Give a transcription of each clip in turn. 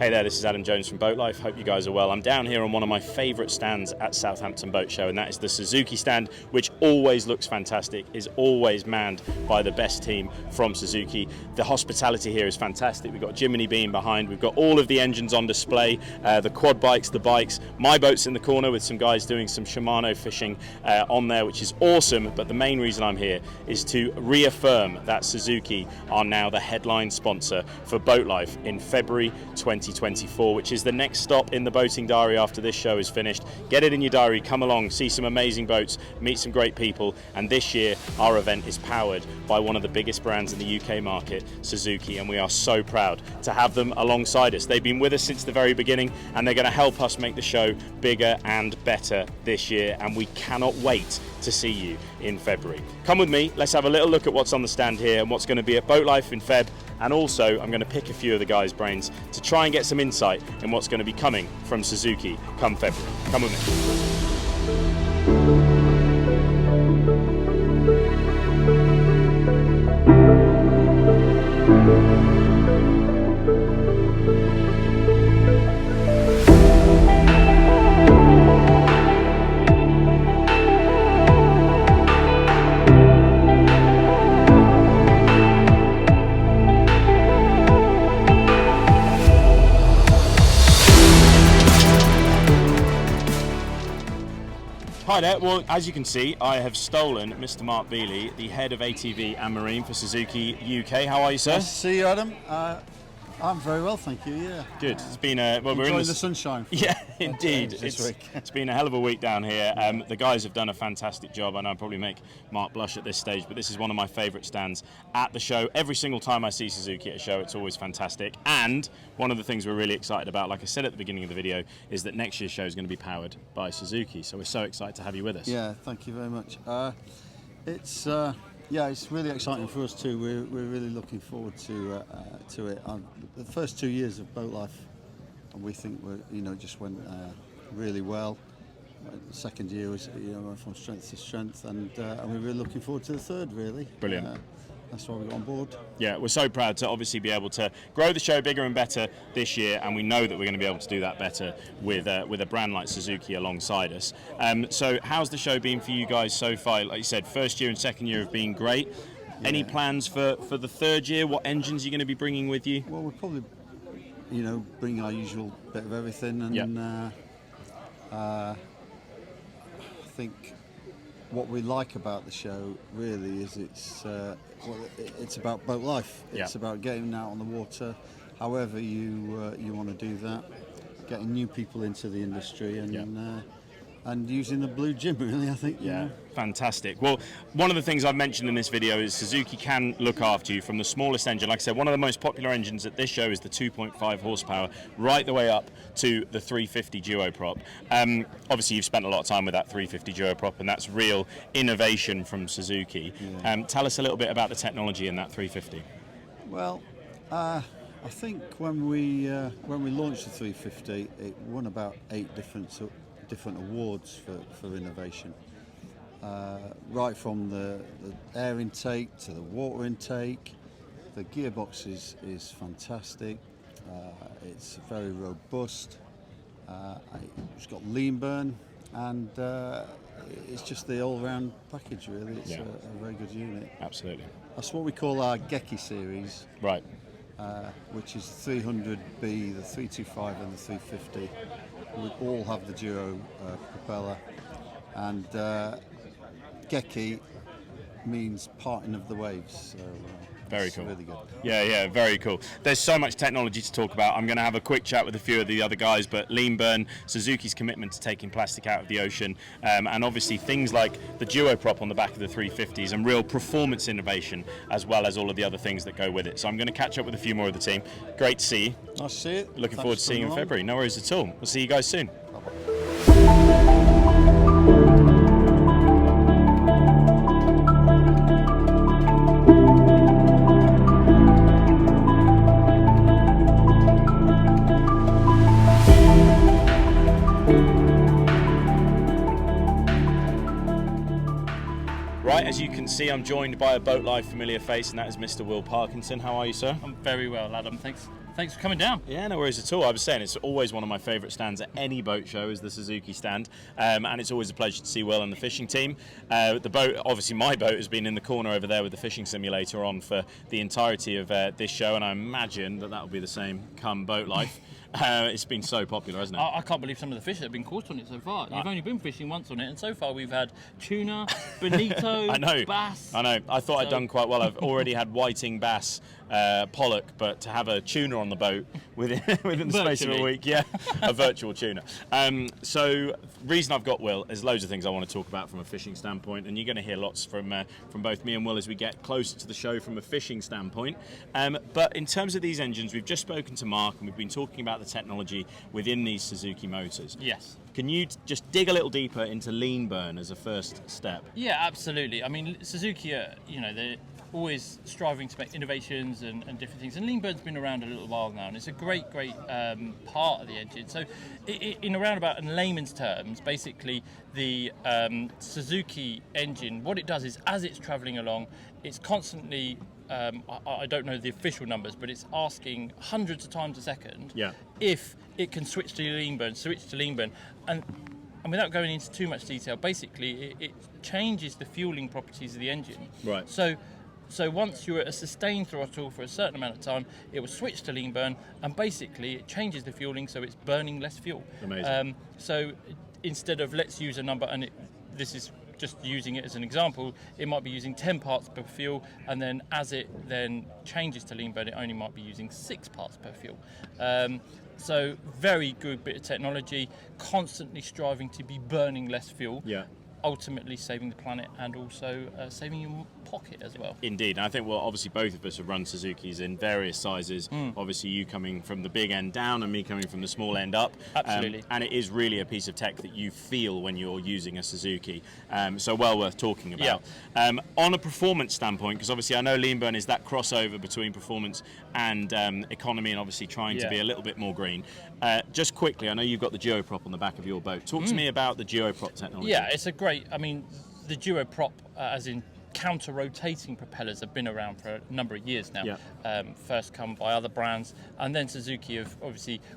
Hey there, this is Adam Jones from Boat Life. Hope you guys are well. I'm down here on one of my favourite stands at Southampton Boat Show, and that is the Suzuki stand, which always looks fantastic, is always manned by the best team from Suzuki. The hospitality here is fantastic. We've got Jiminy Bean behind, we've got all of the engines on display, the quad bikes, the bikes. My boat's in the corner with some guys doing some Shimano fishing on there, which is awesome. But the main reason I'm here is to reaffirm that Suzuki are now the headline sponsor for Boat Life in February 2024, which is the next stop in the boating diary after this show is finished. Get it in your diary, come along, see some amazing boats, meet some great people, and this year our event is powered by one of the biggest brands in the UK market, Suzuki, and we are so proud to have them alongside us. They've been with us since the very beginning, and they're going to help us make the show bigger and better this year, and we cannot wait to see you in February. Come with me, let's have a little look at what's on the stand here and what's going to be at Boat Life in Feb, and also I'm going to pick a few of the guys' brains to try and get some insight in what's going to be coming from Suzuki come February. Come with me. Hi there, well as you can see I have stolen Mr. Mark Beeley, the head of ATV and Marine for Suzuki UK. How are you, sir? Nice to see you, Adam. I'm very well, thank you, yeah. Good, it's been a... Well, we're in the sunshine. Yeah, indeed. This week. It's been a hell of a week down here. The guys have done a fantastic job. I know I probably make Mark blush at this stage, but this is one of my favourite stands at the show. Every single time I see Suzuki at a show, it's always fantastic. And one of the things we're really excited about, like I said at the beginning of the video, is that next year's show is going to be powered by Suzuki. So we're so excited to have you with us. Yeah, thank you very much. It's really exciting for us too. We're really looking forward to it. The first 2 years of Boat Life, we think just went really well. The second year was went from strength to strength, and we're really looking forward to the third. Really, brilliant. That's why we got on board. Yeah, we're so proud to obviously be able to grow the show bigger and better this year, and we know that we're going to be able to do that better with a brand like Suzuki alongside us. So how's the show been for you guys so far? Like you said, first year and second year have been great. Yeah. Any plans for the third year? What engines are you going to be bringing with you? Well, we'll probably bring our usual bit of everything, and I think what we like about the show really is it's about boat life. It's about getting out on the water, however you want to do that, getting new people into the industry, and using the blue gym, really, I think. Yeah, fantastic. Well, one of the things I've mentioned in this video is Suzuki can look after you from the smallest engine. Like I said, one of the most popular engines at this show is the 2.5 horsepower, right the way up to the 350 duoprop. Obviously, you've spent a lot of time with that 350 duoprop, and that's real innovation from Suzuki. Yeah. Tell us a little bit about the technology in that 350. Well, I think when we launched the 350, it won about 8 different awards for innovation, right from the air intake to the water intake. The gearbox is fantastic. It's very robust. It's got lean burn, and it's just the all-round package, really. It's a very good unit. Absolutely. That's what we call our Geki series. Right. Which is 300B, the 325 and the 350. We all have the duo propeller, and Geki means parting of the waves. So, very cool. Really good. Yeah, very cool. There's so much technology to talk about. I'm going to have a quick chat with a few of the other guys, but lean burn, Suzuki's commitment to taking plastic out of the ocean, and obviously things like the duoprop on the back of the 350s and real performance innovation, as well as all of the other things that go with it. So I'm going to catch up with a few more of the team. Great to see you. Nice to see you. Looking forward to seeing you in February. No worries at all. We'll see you guys soon. Right, as you can see, I'm joined by a Boat Life familiar face, and that is Mr. Will Parkinson. How are you, sir? I'm very well, Adam. Thanks Thanks for coming down. Yeah, no worries at all. I was saying it's always one of my favourite stands at any boat show is the Suzuki stand, and it's always a pleasure to see Will and the fishing team. The boat, obviously my boat, has been in the corner over there with the fishing simulator on for the entirety of this show, and I imagine that will be the same come boat life. It's been so popular, hasn't it? I can't believe some of the fish that have been caught on it so far. You've only been fishing once on it, and so far we've had tuna, bonito, I know, bass. I know. I thought I'd done quite well. I've already had whiting, bass, pollock, but to have a tuna on the boat within the space of a week, a virtual tuna. So, reason I've got Will, there's loads of things I want to talk about from a fishing standpoint, and you're going to hear lots from both me and Will as we get closer to the show from a fishing standpoint. But in terms of these engines, we've just spoken to Mark, and we've been talking about the technology within these Suzuki motors. Yes. Can you just dig a little deeper into lean burn as a first step? Yeah, absolutely. I mean, Suzuki, they're always striving to make innovations and different things. And lean burn's been around a little while now, and it's a great part of the engine. So, in a roundabout and layman's terms, basically the Suzuki engine, what it does is as it's travelling along, it's constantly I don't know the official numbers, but it's asking hundreds of times a second if it can switch to lean burn. And without going into too much detail, basically it changes the fueling properties of the engine. Right. So once you're at a sustained throttle for a certain amount of time, it will switch to lean burn, and basically it changes the fueling so it's burning less fuel. Amazing. So instead of, let's use a number, and this is just using it as an example, it might be using 10 parts per fuel, and then as it then changes to lean burn, it only might be using 6 parts per fuel. So very good bit of technology, constantly striving to be burning less fuel. Yeah. Ultimately saving the planet and also saving your pocket as well. Indeed, and I think, well, obviously both of us have run Suzukis in various sizes. Obviously you coming from the big end down and me coming from the small end up. Absolutely. And it is really a piece of tech that you feel when you're using a Suzuki. So well worth talking about. Yeah. On a performance standpoint, because obviously I know lean burn is that crossover between performance and economy, and obviously trying to be a little bit more green. Just quickly, I know you've got the duoprop on the back of your boat. Talk to me about the duoprop technology. Yeah, it's a great, the duoprop, as in counter-rotating propellers, have been around for a number of years now. Yeah. First come by other brands, and then Suzuki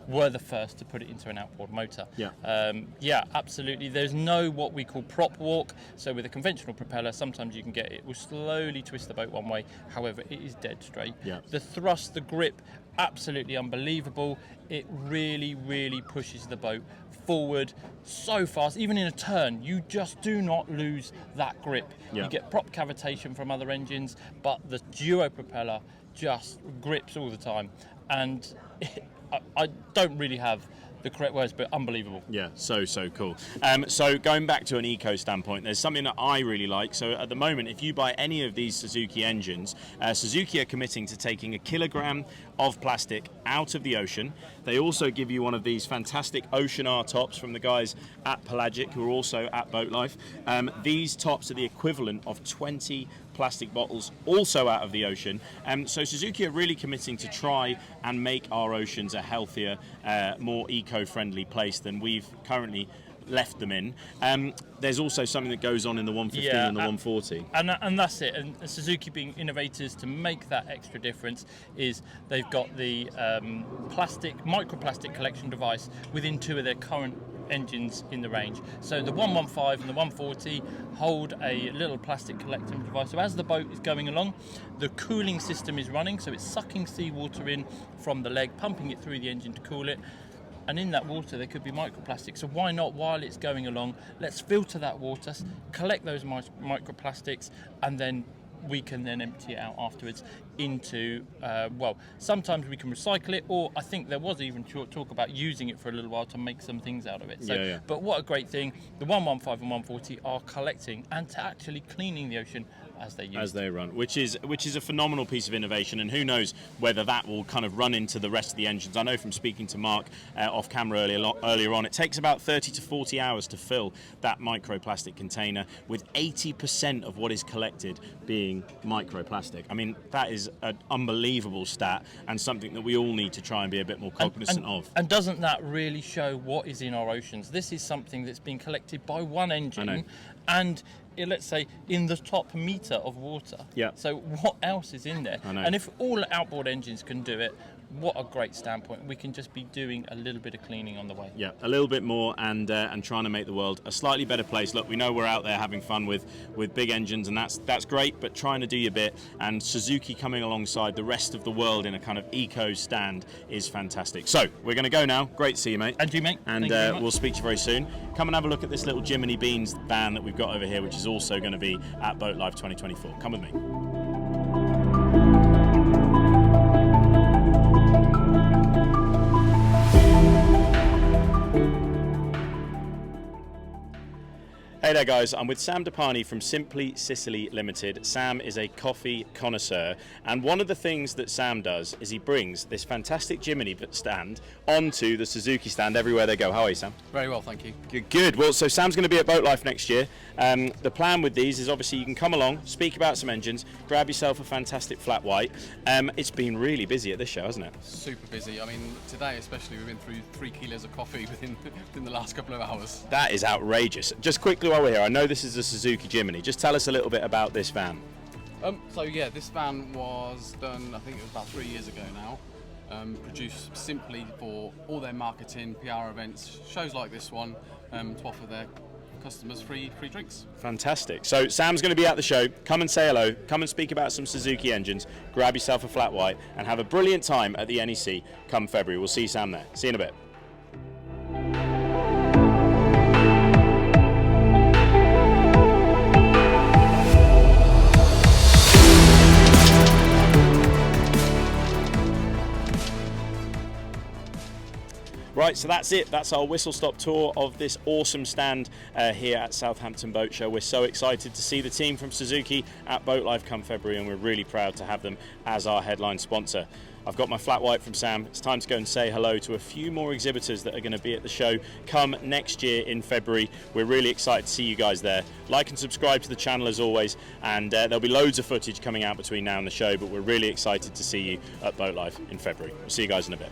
were the first to put it into an outboard motor. Yeah. Absolutely. There's no what we call prop walk. So with a conventional propeller, sometimes you can get it will slowly twist the boat one way. However, it is dead straight. Yeah. The thrust, the grip, absolutely unbelievable. It really, really pushes the boat forward so fast. Even in a turn, you just do not lose that grip. Yeah. You get prop cavitation from other engines, but the duo propeller just grips all the time. And I don't really have the correct words, but unbelievable. Yeah, so cool. So going back to an eco standpoint, there's something that I really like. So at the moment, if you buy any of these Suzuki engines, Suzuki are committing to taking 1 kilogram of plastic out of the ocean. They also give you one of these fantastic Ocean R tops from the guys at Pelagic, who are also at Boat Life. These tops are the equivalent of 20 plastic bottles also out of the ocean. So Suzuki are really committing to try and make our oceans a healthier, more eco-friendly place than we've currently left them in. There's also something that goes on in the 115 and the 140. And that's it. And Suzuki, being innovators to make that extra difference, is they've got the microplastic collection device within 2 of their current engines in the range. So the 115 and the 140 hold a little plastic collecting device. So as the boat is going along, the cooling system is running, so it's sucking seawater in from the leg, pumping it through the engine to cool it. And in that water there could be microplastics. So why not, while it's going along, let's filter that water, collect those microplastics, and then we can then empty it out afterwards into, sometimes we can recycle it, or I think there was even talk about using it for a little while to make some things out of it. So, But what a great thing, the 115 and 140 are collecting and to actually cleaning the ocean as they run, which is a phenomenal piece of innovation, and who knows whether that will kind of run into the rest of the engines. I know from speaking to Mark off camera earlier on, it takes about 30 to 40 hours to fill that microplastic container, with 80% of what is collected being microplastic. I mean, that is an unbelievable stat, and something that we all need to try and be a bit more cognizant of. And doesn't that really show what is in our oceans? This is something that's been collected by one engine, and let's say, in the top metre of water. Yeah. So what else is in there? I know. And if all outboard engines can do it, what a great standpoint. We can just be doing a little bit of cleaning on the way. Yeah, a little bit more, and trying to make the world a slightly better place. Look, we know we're out there having fun with big engines, and that's great, but trying to do your bit, and Suzuki coming alongside the rest of the world in a kind of eco stand is fantastic. So we're going to go now. Great to see you, mate. And you, mate. And Thank you very much. we'll speak to you very soon. Come and have a look at this little Jiminy Beans van that we've got over here, which is also going to be at Boat Life 2024. Come with me. Hey there guys, I'm with Sam Depani from Simply Sicily Limited. Sam is a coffee connoisseur, and one of the things that Sam does is he brings this fantastic Jiminy stand onto the Suzuki stand everywhere they go. How are you, Sam? Very well, thank you. Good. Well, so Sam's going to be at Boat Life next year. The plan with these is obviously you can come along, speak about some engines, grab yourself a fantastic flat white. It's been really busy at this show, hasn't it? Super busy. I mean, today especially, we've been through 3 kilos of coffee within the last couple of hours. That is outrageous. Just quickly while we're here, I know this is a Suzuki Jimny. Just tell us a little bit about this van. So yeah, this van was done, I think it was about 3 years ago now. Produced simply for all their marketing, PR events, shows like this one, to offer their customers free drinks. Fantastic. So Sam's going to be at the show. Come and say hello. Come and speak about some Suzuki engines. Grab yourself a flat white and have a brilliant time at the NEC come February. We'll see Sam there. See you in a bit. Right, so that's it. That's our whistle-stop tour of this awesome stand here at Southampton Boat Show. We're so excited to see the team from Suzuki at Boat Life come February, and we're really proud to have them as our headline sponsor. I've got my flat white from Sam. It's time to go and say hello to a few more exhibitors that are going to be at the show come next year in February. We're really excited to see you guys there. Like and subscribe to the channel as always, and there'll be loads of footage coming out between now and the show, but we're really excited to see you at Boat Life in February. We'll see you guys in a bit.